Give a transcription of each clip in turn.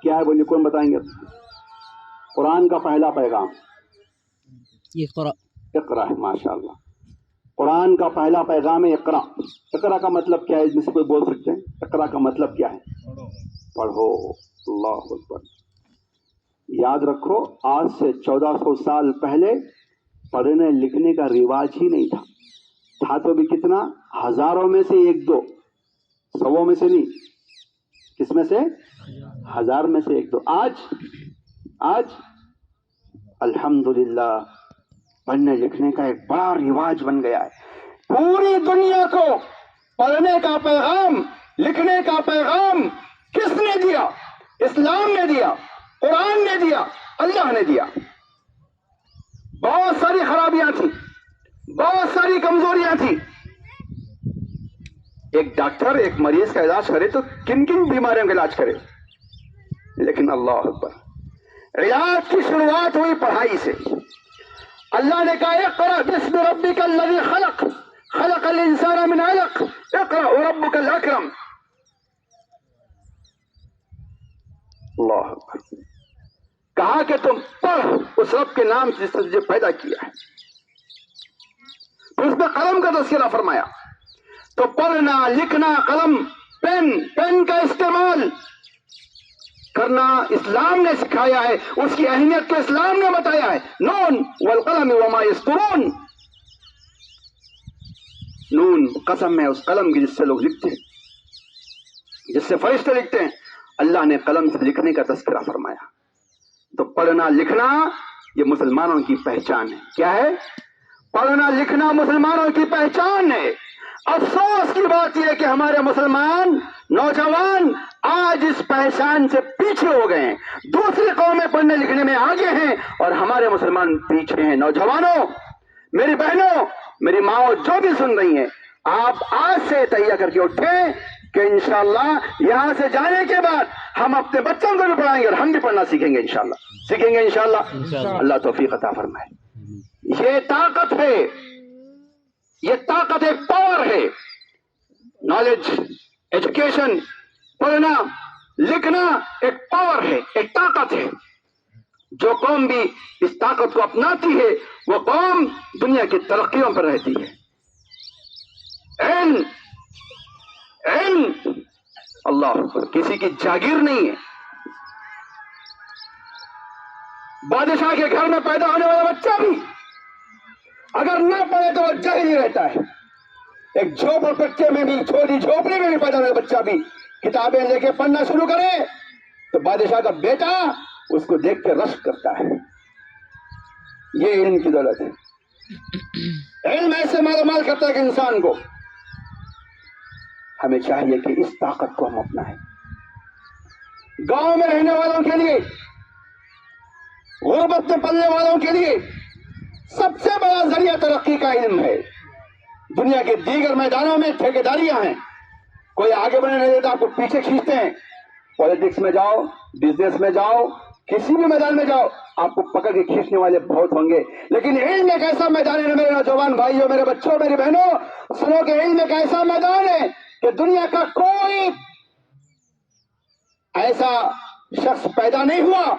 کیا ہے بولیے، کون بتائیں گے؟ قرآن کا پہلا پیغام اقرا. اقرا ہے. ماشاء اللہ، قرآن کا پہلا پیغام ہے اقرا. اقرا کا مطلب کیا ہے؟ جس سے کوئی بول سکتے ہیں اقرا کا مطلب کیا ہے؟ پڑھو. اللہ اکبر. یاد رکھو، آج سے 1400 سال پہلے پڑھنے لکھنے کا رواج ہی نہیں تھا تو بھی کتنا؟ ہزاروں میں سے ایک دو، سووں میں سے نہیں. کس میں سے؟ ہزار میں سے ایک دو. آج الحمدللہ پڑھنے لکھنے کا ایک بڑا رواج بن گیا ہے. پوری دنیا کو پڑھنے کا پیغام، لکھنے کا پیغام کس نے دیا؟ اسلام نے دیا، قرآن نے دیا، اللہ نے دیا. بہت ساری خرابیاں تھیں، بہت ساری کمزوریاں تھیں. ایک ڈاکٹر ایک مریض کا علاج کرے تو کن کن بیماریوں کا علاج کرے؟ لیکن اللہ اکبر، علاج کی شروعات ہوئی پڑھائی سے. اللہ نے کہا اقرأ باسم ربک الذی خلق، خلق الانسان من علق، اقرأ وربک الاکرم. اللہ اکبر. کہا کہ تم پڑھ اس رب کے نام سے جس نے تجھے پیدا کیا ہے. پھر اس میں قلم کا تذکرہ فرمایا. تو پڑھنا لکھنا، قلم، پین کا استعمال کرنا اسلام نے سکھایا ہے. اس کی اہمیت کو اسلام نے بتایا ہے. نون والقلم وما یسطرون. نون قسم ہے اس قلم کی جس سے لوگ لکھتے ہیں، جس سے فرشتے لکھتے ہیں. اللہ نے قلم سے لکھنے کا تذکرہ فرمایا. تو پڑھنا لکھنا یہ مسلمانوں کی پہچان ہے. کیا ہے؟ پڑھنا لکھنا مسلمانوں کی پہچان ہے. افسوس کی بات یہ ہے کہ ہمارے مسلمان نوجوان آج اس پہچان سے پیچھے ہو گئے ہیں. دوسری قومیں پڑھنے لکھنے میں آگے ہیں اور ہمارے مسلمان پیچھے ہیں. نوجوانوں، میری بہنوں، میری ماں جو بھی سن رہی ہیں، آپ آج سے تہیہ کر کے اٹھیں کہ انشاءاللہ یہاں سے جانے کے بعد ہم اپنے بچوں کو بھی پڑھائیں گے اور ہم بھی پڑھنا سیکھیں گے. انشاءاللہ سیکھیں گے انشاءاللہ. اللہ توفیق عطا فرمائے. یہ طاقت ہے، یہ طاقت ایک پاور ہے. نالج، ایجوکیشن، پڑھنا لکھنا ایک پاور ہے، ایک طاقت ہے. جو قوم بھی اس طاقت کو اپناتی ہے وہ قوم دنیا کی ترقیوں پر رہتی ہے. علم اللہ کسی کی جاگیر نہیں ہے. بادشاہ کے گھر میں پیدا ہونے والا بچہ بھی اگر نہ پڑھے تو وہ جاہل ہی رہتا ہے. ایک جھوپڑ پٹے میں بھی، چھوٹی جھوپڑی میں بھی پیدا ہونے والا بچہ بھی کتابیں لے کے پڑھنا شروع کرے تو بادشاہ کا بیٹا اس کو دیکھ کے رشک کرتا ہے. یہ علم کی دولت ہے. علم ایسے مال کرتا ہے کہ انسان کو. ہمیں چاہیے کہ اس طاقت کو ہم اپنائیں. گاؤں میں رہنے والوں کے لیے، غربت میں پلنے والوں کے لیے سب سے بڑا ذریعہ ترقی کا علم ہے. دنیا کے دیگر میدانوں میں ٹھیکیداریاں ہیں، کوئی آگے بڑھنے نہیں دیتا، آپ کو پیچھے کھینچتے ہیں. پالیٹکس میں جاؤ، بزنس میں جاؤ، کسی بھی میدان میں جاؤ، آپ کو پکڑ کے کھینچنے والے بہت ہوں گے. لیکن علم ایک ایسا میدان ہے میرے نوجوان بھائیوں، میرے بچوں، میری بہنوں، سنو کہ علم ایک ایسا میدان ہے کہ دنیا کا کوئی ایسا شخص پیدا نہیں ہوا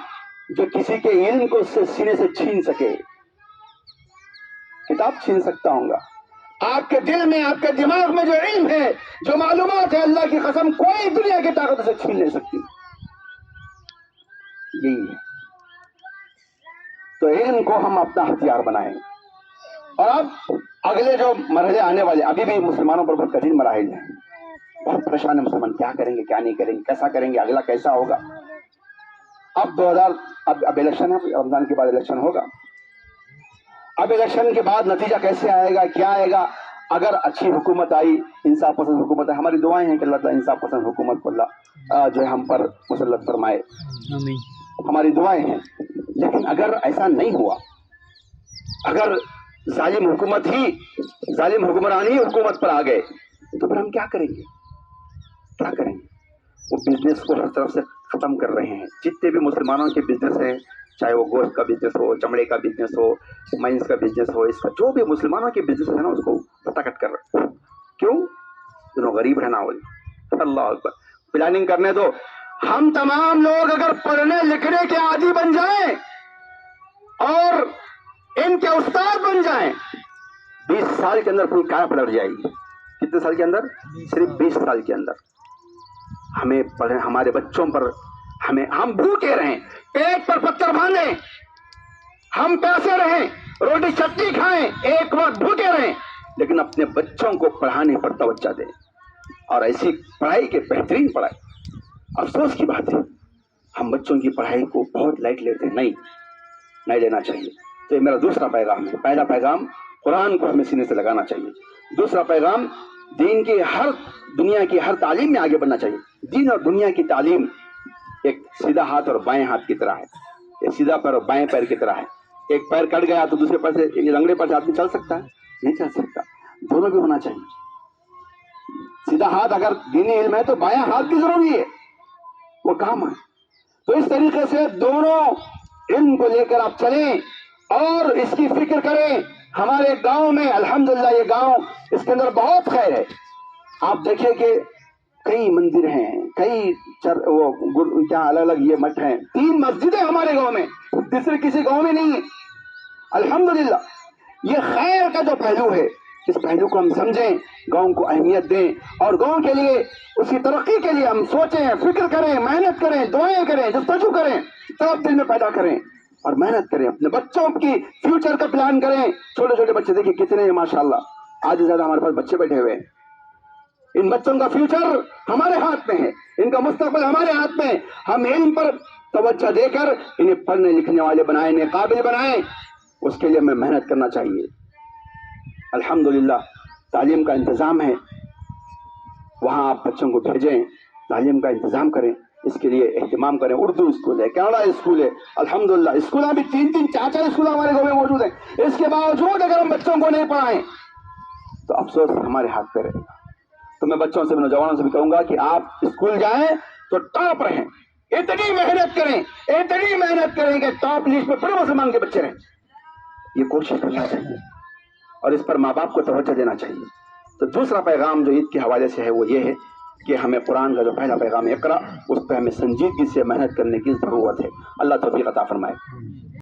جو کسی کے علم کو اس سے سینے سے چھین سکے. کتاب چھین سکتا ہوں گا، آپ کے دل میں، آپ کے دماغ میں جو علم ہے، جو معلومات ہے، اللہ کی قسم کوئی دنیا کی طاقت سے چھین نہیں سکتی. یہی ہے. تو علم کو ہم اپنا ہتھیار بنائیں. اور اب اگلے جو مرحلے آنے والے، ابھی بھی مسلمانوں پر بہت کٹھن مراحل ہیں. بہت پریشان ہے مسلمان، کیا کریں گے، کیا نہیں کریں گے، کیسا کریں گے، اگلا کیسا ہوگا. اب الیکشن ہے، رمضان کے بعد الیکشن ہوگا. اب الیکشن کے بعد نتیجہ کیسے آئے گا، کیا آئے گا. اگر اچھی حکومت آئی، انصاف پسند حکومت ہے، ہماری دعائیں ہیں کہ اللہ تعالیٰ انصاف پسند حکومت کو اللہ جو ہے ہم پر مسلط فرمائے. آمین. ہماری دعائیں ہیں. لیکن اگر ایسا نہیں ہوا، اگر ظالم حکمران ہی حکومت پر آ گئے تو پھر ہم کیا کریں گے؟ کیا کریں گے؟ وہ بزنس کو ہر طرف سے ختم کر رہے ہیں. جتنے بھی مسلمانوں کے بزنس ہیں، چاہے وہ گوشت کا بزنس ہو، چمڑے کا بزنس ہو، مائنس کا بزنس ہو، اس کا جو بھی مسلمانوں کے بزنس ہے نا، اس کو پٹاکٹ کر رہے ہیں. کیوں؟ دونوں غریب رہنا ہو. اللہ اکبر. پلاننگ کرنے دو. ہم تمام لوگ اگر پڑھنے لکھنے کے عادی بن جائیں اور ان کے استاد بن جائیں، 20 سال کے اندر پوری کار پلٹ جائے گی. کتنے سال کے اندر؟ صرف 20 سال کے اندر. ہمیں پڑھیں، ہمارے بچوں پر ہم بھوکے رہیں، پیٹ پر پتھر باندھیں، ہم پیسے رہیں، روٹی چٹنی کھائیں، ایک وقت بھوکے رہیں، لیکن اپنے بچوں کو پڑھانے پر توجہ دیں، اور ایسی پڑھائی کے بہترین پڑھائی. افسوس کی بات ہے ہم بچوں کی پڑھائی کو بہت لائٹ لیتے ہیں. نہیں لینا چاہیے. تو یہ میرا دوسرا پیغام ہے. پہلا پیغام قرآن کو ہمیں سینے سے لگانا چاہیے. دوسرا پیغام دین کی دنیا کی ہر تعلیم میں آگے بڑھنا چاہیے. دین اور دنیا کی تعلیم ایک سیدھا ہاتھ اور بائیں ہاتھ کی طرح ہے، ایک سیدھا پیر اور بائیں پیر کی طرح ہے. ایک پیر کٹ گیا تو دوسرے پیر سے لنگڑے پیر سے آدمی چل سکتا ہے؟ نہیں چل سکتا. دونوں بھی ہونا چاہیے. سیدھا ہاتھ اگر دینی علم ہے تو بائیں ہاتھ بھی ضروری ہے، وہ کام ہے. تو اس طریقے سے دونوں علم کو لے کر آپ چلیں اور اس کی فکر کریں. ہمارے گاؤں میں الحمدللہ یہ گاؤں، اس کے اندر بہت خیر ہے. آپ دیکھیں کہ کئی مندر ہیں، کئی کیا الگ الگ یہ مٹھ ہیں. 3 مسجدیں ہمارے گاؤں میں، دوسرے کسی گاؤں میں نہیں ہے. الحمدللہ یہ خیر کا جو پہلو ہے، اس پہلو کو ہم سمجھیں، گاؤں کو اہمیت دیں، اور گاؤں کے لیے، اس کی ترقی کے لیے ہم سوچیں، فکر کریں، محنت کریں، دعائیں کریں، جستجو کریں، سب دل میں پیدا کریں اور محنت کریں. اپنے بچوں کی فیوچر کا پلان کریں. چھوٹے چھوٹے بچے دیکھیں کتنے ہیں ماشاءاللہ. آج زیادہ ہمارے پاس بچے بیٹھے ہوئے ہیں. ان بچوں کا فیوچر ہمارے ہاتھ میں ہے، ان کا مستقبل ہمارے ہاتھ میں ہے. ہم علم پر توجہ دے کر انہیں پڑھنے لکھنے والے بنائیں، انہیں قابل بنائیں. اس کے لیے ہمیں محنت کرنا چاہیے. الحمدللہ تعلیم کا انتظام ہے، وہاں آپ بچوں کو بھیجیں، تعلیم کا انتظام کریں، اس کے لیے اہتمام کریں. اردو اسکول ہے، کینیڈا اسکول ہے، الحمدللہ اسکول بھی 3 4 اسکول ہمارے گاؤں میں موجود ہیں. اس کے باوجود اگر ہم بچوں کو نہیں پڑھائیں تو افسوس ہمارے ہاتھ پہ رہے گا. تو میں بچوں سے، نوجوانوں سے بھی کہوں گا کہ آپ اسکول جائیں تو ٹاپ رہیں، اتنی محنت کریں کہ ٹاپ لسٹ میں پورے مسلمان کے بچے رہیں. یہ کوشش کرنا چاہیے اور اس پر ماں باپ کو توجہ دینا چاہیے. تو دوسرا پیغام جو عید کے حوالے سے ہے وہ یہ ہے کہ ہمیں قرآن کا جو پہلا پیغام اقرا، اس پہ ہمیں سنجیدگی سے محنت کرنے کی ضرورت ہے. اللہ توفیق عطا فرمائے.